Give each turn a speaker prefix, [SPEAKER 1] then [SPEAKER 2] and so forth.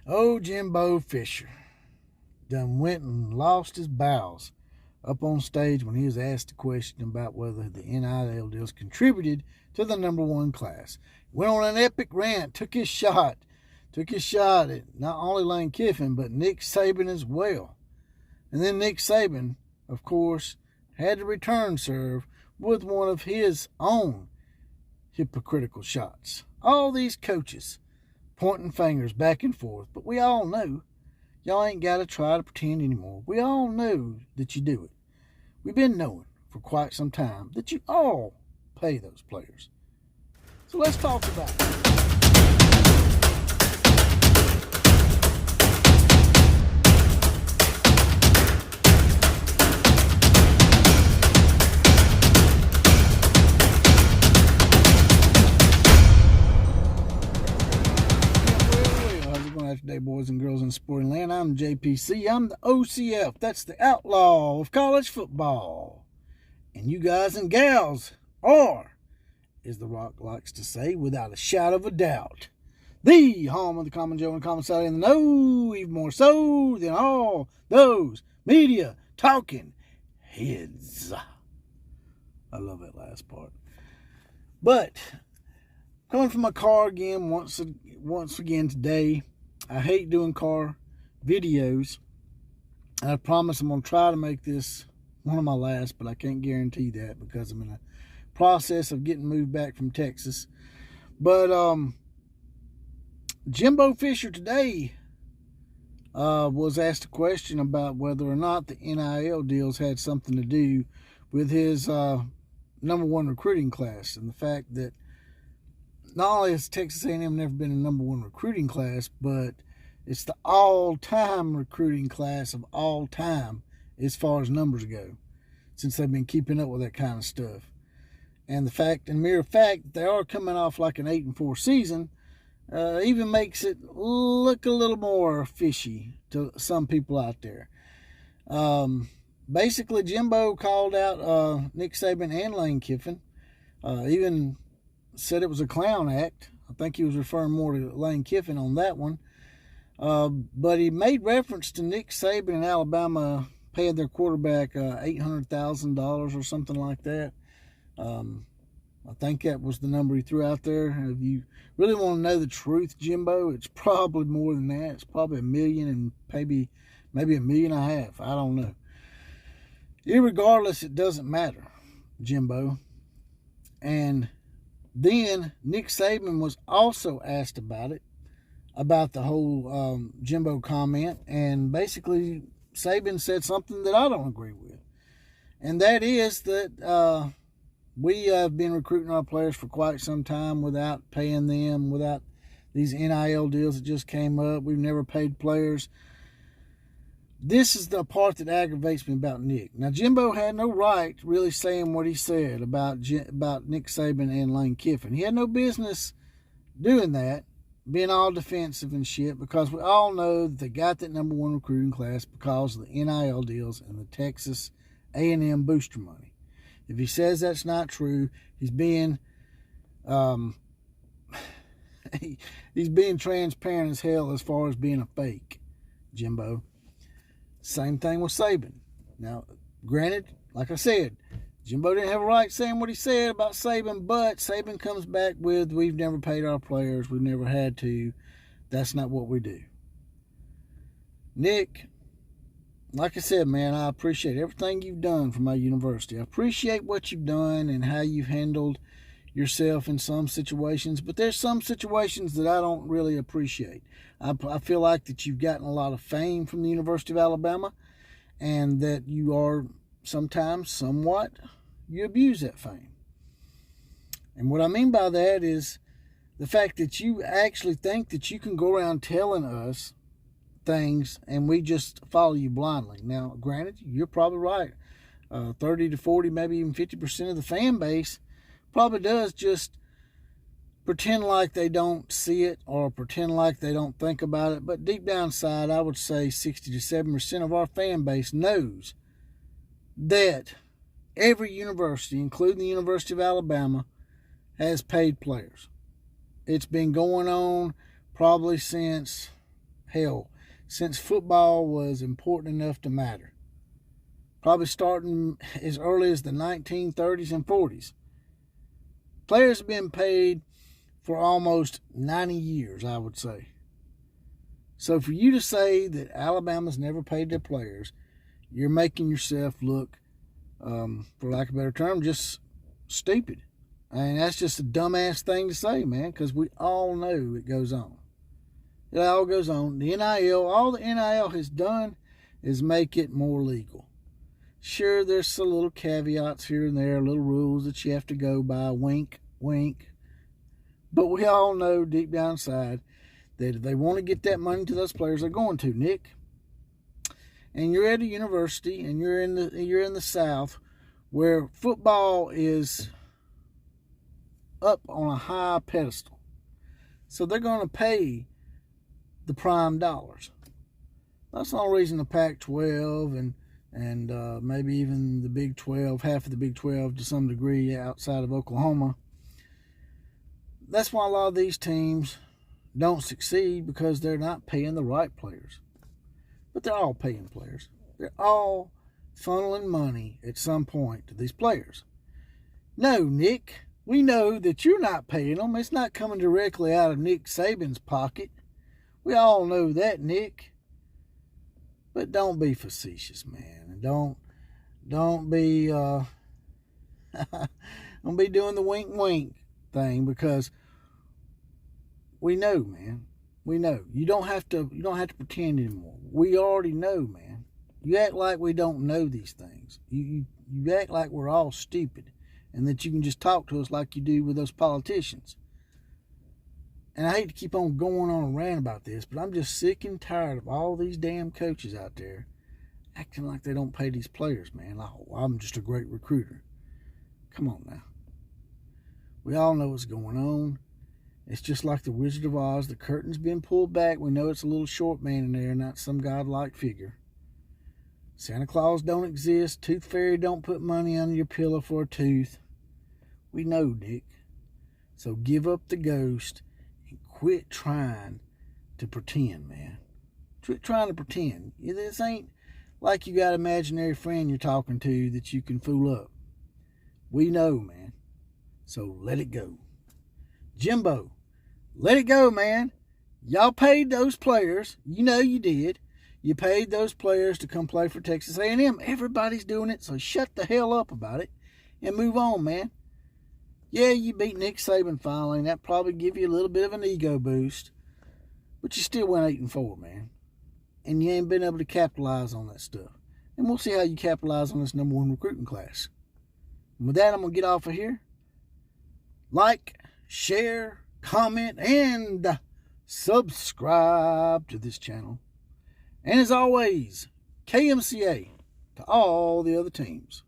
[SPEAKER 1] Oh, Jimbo Fisher done went and lost his bowels up on stage when he was asked a question about whether the NIL deals contributed to the number one class. Went on an epic rant, took his shot at not only Lane Kiffin, but Nick Saban as well. And then Nick Saban, of course, had to return serve with one of his own hypocritical shots. All these coaches pointing fingers back and forth, but we all know y'all ain't got to try to pretend anymore. We all know that you do it. We've been knowing for quite some time that you all pay those players. So let's talk about it. Today, boys and girls in sporting land. I'm JPC. I'm the OCF. That's the outlaw of college football. And you guys and gals are, as The Rock likes to say, without a shadow of a doubt, the home of the common Joe and common Sally in the know, even more so than all those media talking heads. I love that last part. But coming from my car again once again today. I hate doing car videos. I promise I'm going to try to make this one of my last, but I can't guarantee that because I'm in a process of getting moved back from Texas. But Jimbo Fisher today was asked a question about whether or not the NIL deals had something to do with his number one recruiting class, and the fact that not only has Texas A&M never been a number one recruiting class, but it's the all-time recruiting class of all time as far as numbers go, since they've been keeping up with that kind of stuff. And the mere fact they are coming off like an 8-4 season even makes it look a little more fishy to some people out there. Basically, Jimbo called out Nick Saban and Lane Kiffin, even said it was a clown act. I think he was referring more to Lane Kiffin on that one. But he made reference to Nick Saban and Alabama paying their quarterback $800,000 or something like that. I think that was the number he threw out there. If you really want to know the truth, Jimbo, it's probably more than that. It's probably $1 million and maybe $1.5 million. I don't know. Irregardless, it doesn't matter, Jimbo. And then Nick Saban was also asked about it, about the whole Jimbo comment, and basically Saban said something that I don't agree with, and that is that we have been recruiting our players for quite some time without paying them, without these NIL deals that just came up. We've never paid players. This is the part that aggravates me about Nick. Now, Jimbo had no right really saying what he said about Nick Saban and Lane Kiffin. He had no business doing that, being all defensive and shit, because we all know that they got that number one recruiting class because of the NIL deals and the Texas A&M booster money. If he says that's not true, he's being he's being transparent as hell as far as being a fake, Jimbo. Same thing with Saban. Now, granted, like I said, Jimbo didn't have a right saying what he said about Saban, but Saban comes back with, we've never paid our players, we've never had to, that's not what we do. Nick, like I said, man, I appreciate everything you've done for my university. I appreciate what you've done and how you've handled yourself in some situations, but there's some situations that I don't really appreciate. I feel like that you've gotten a lot of fame from the University of Alabama, and that you are sometimes somewhat, you abuse that fame. And what I mean by that is the fact that you actually think that you can go around telling us things and we just follow you blindly. Now, granted, you're probably right. 30 to 40, maybe even 50% of the fan base probably does just pretend like they don't see it or pretend like they don't think about it. But deep down inside, I would say 60 to 70% of our fan base knows that every university, including the University of Alabama, has paid players. It's been going on probably since football was important enough to matter. Probably starting as early as the 1930s and 40s. Players have been paid for almost 90 years, I would say. So for you to say that Alabama's never paid their players, you're making yourself look, for lack of a better term, just stupid. And that's just a dumbass thing to say, man, because we all know it goes on. It all goes on. The NIL, all the NIL has done is make it more legal. Sure, there's some little caveats here and there, little rules that you have to go by, wink, wink. But we all know deep down inside that if they want to get that money to those players, they're going to, Nick. And you're at a university, and you're in the South, where football is up on a high pedestal. So they're going to pay the prime dollars. That's the only reason the Pac-12 and maybe even the Big 12, half of the Big 12 to some degree outside of Oklahoma. That's why a lot of these teams don't succeed, because they're not paying the right players. But they're all paying players. They're all funneling money at some point to these players. No, Nick, we know that you're not paying them. It's not coming directly out of Nick Saban's pocket. We all know that, Nick. But don't be facetious, man. And don't be don't be doing the wink wink thing, because we know, man. We know. You don't have to pretend anymore. We already know, man. You act like we don't know these things. You act like we're all stupid and that you can just talk to us like you do with those politicians. And I hate to keep on going on a rant about this, but I'm just sick and tired of all these damn coaches out there acting like they don't pay these players, man. Like, oh, I'm just a great recruiter. Come on now. We all know what's going on. It's just like the Wizard of Oz. The curtain's been pulled back. We know it's a little short man in there, not some godlike figure. Santa Claus don't exist. Tooth Fairy don't put money under your pillow for a tooth. We know, Dick. So give up the ghost and quit trying to pretend, man. Quit trying to pretend. This ain't like you got an imaginary friend you're talking to that you can fool up. We know, man. So let it go. Jimbo, let it go, man. Y'all paid those players. You know you did. You paid those players to come play for Texas A&M. Everybody's doing it, so shut the hell up about it and move on, man. Yeah, you beat Nick Saban finally, and that probably give you a little bit of an ego boost, but you still went 8-4, man. And you ain't been able to capitalize on that stuff. And we'll see how you capitalize on this #1 recruiting class. And with that, I'm going to get off of here. Like, share, comment, and subscribe to this channel. And as always, KMCA to all the other teams.